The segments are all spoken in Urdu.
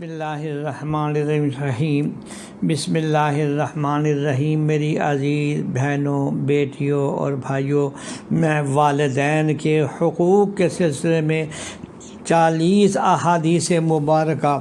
بسم اللہ الرحمن الرحیم بسم اللہ الرحمن الرحیم۔ میری عزیز بہنوں، بیٹیوں اور بھائیوں، میں والدین کے حقوق کے سلسلے میں 40 احادیث مبارکہ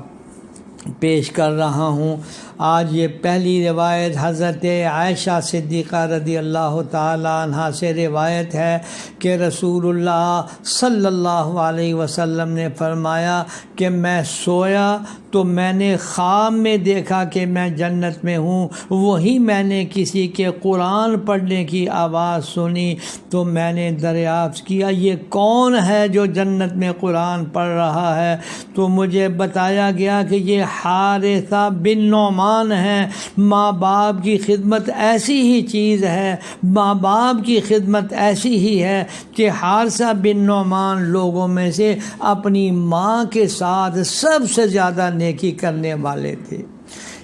پیش کر رہا ہوں۔ آج یہ پہلی روایت حضرت عائشہ صدیقہ رضی اللہ تعالی عنہا سے روایت ہے کہ رسول اللہ صلی اللہ علیہ وسلم نے فرمایا کہ میں سویا تو میں نے خواب میں دیکھا کہ میں جنت میں ہوں، وہی میں نے کسی کے قرآن پڑھنے کی آواز سنی تو میں نے دریافت کیا یہ کون ہے جو جنت میں قرآن پڑھ رہا ہے، تو مجھے بتایا گیا کہ یہ حارثہ بن نعمان ہے۔ ماں باپ کی خدمت ایسی ہی چیز ہے، ماں باپ کی خدمت ایسی ہی ہے کہ حارثہ بن نعمان لوگوں میں سے اپنی ماں کے ساتھ سب سے زیادہ نیکی کرنے والے تھے۔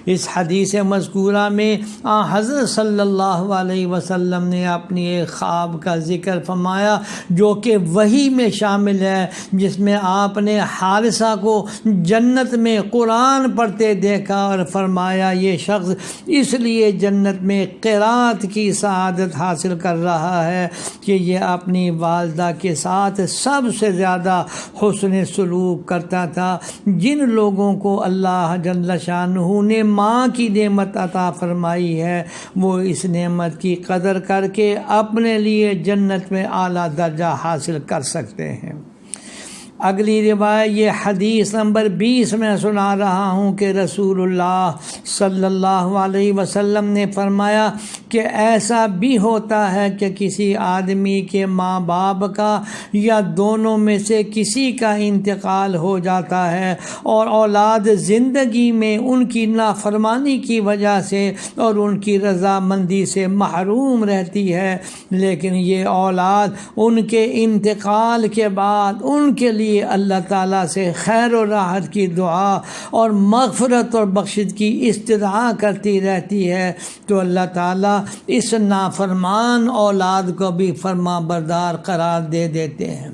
اس حدیث مذکورہ میں حضرت صلی اللہ علیہ وسلم نے اپنی ایک خواب کا ذکر فرمایا جو کہ وحی میں شامل ہے، جس میں آپ نے حارثہ کو جنت میں قرآن پڑھتے دیکھا اور فرمایا یہ شخص اس لیے جنت میں قرات کی سعادت حاصل کر رہا ہے کہ یہ اپنی والدہ کے ساتھ سب سے زیادہ حسن سلوک کرتا تھا۔ جن لوگوں کو اللہ جل شانہ نے ماں کی نعمت عطا فرمائی ہے وہ اس نعمت کی قدر کر کے اپنے لیے جنت میں اعلیٰ درجہ حاصل کر سکتے ہیں۔ اگلی روایت یہ حدیث نمبر 20 میں سنا رہا ہوں کہ رسول اللہ صلی اللہ علیہ وسلم نے فرمایا کہ ایسا بھی ہوتا ہے کہ کسی آدمی کے ماں باپ کا یا دونوں میں سے کسی کا انتقال ہو جاتا ہے اور اولاد زندگی میں ان کی نافرمانی کی وجہ سے اور ان کی رضامندی سے محروم رہتی ہے، لیکن یہ اولاد ان کے انتقال کے بعد ان کے لیے اللہ تعالیٰ سے خیر و راحت کی دعا اور مغفرت اور بخشش کی استدعا کرتی رہتی ہے، تو اللہ تعالیٰ اس نافرمان اولاد کو بھی فرما بردار قرار دے دیتے ہیں۔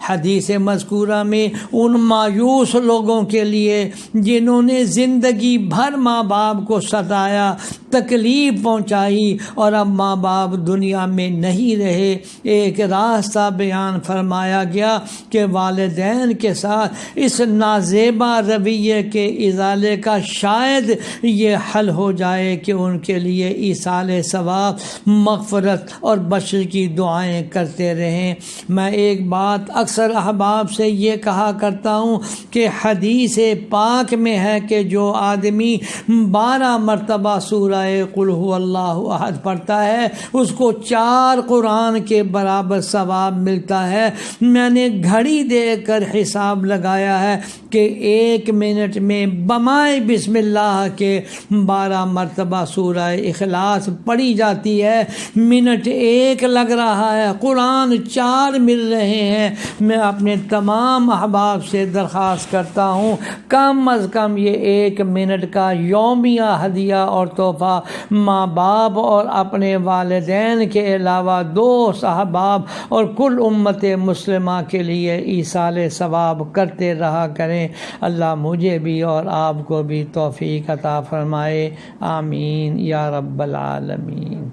حدیث مذکورہ میں ان مایوس لوگوں کے لیے جنہوں نے زندگی بھر ماں باپ کو ستایا، تکلیف پہنچائی اور اب ماں باپ دنیا میں نہیں رہے، ایک راستہ بیان فرمایا گیا کہ والدین کے ساتھ اس نازیبا رویے کے ازالے کا شاید یہ حل ہو جائے کہ ان کے لیے ایصال ثواب، مغفرت اور بخشش کی دعائیں کرتے رہیں۔ میں ایک بات اکثر احباب سے یہ کہا کرتا ہوں کہ حدیث پاک میں ہے کہ جو آدمی 12 مرتبہ سورہ قل هو اللہ احد پڑھتا ہے اس کو 4 قرآن کے برابر ثواب ملتا ہے۔ میں نے گھڑی دیکھ کر حساب لگایا ہے کہ 1 منٹ میں بمائے بسم اللہ کے 12 مرتبہ سورہ اخلاص پڑھی جاتی ہے، منٹ 1 لگ رہا ہے، قرآن 4 مل رہے ہیں۔ میں اپنے تمام احباب سے درخواست کرتا ہوں کم از کم یہ 1 منٹ کا یومیہ ہدیہ اور تحفہ ماں باپ اور اپنے والدین کے علاوہ دوست احباب اور کل امت مسلمہ کے لیے ایصال ثواب کرتے رہا کریں۔ اللہ مجھے بھی اور آپ کو بھی توفیق عطا فرمائے، آمین یا رب العالمین۔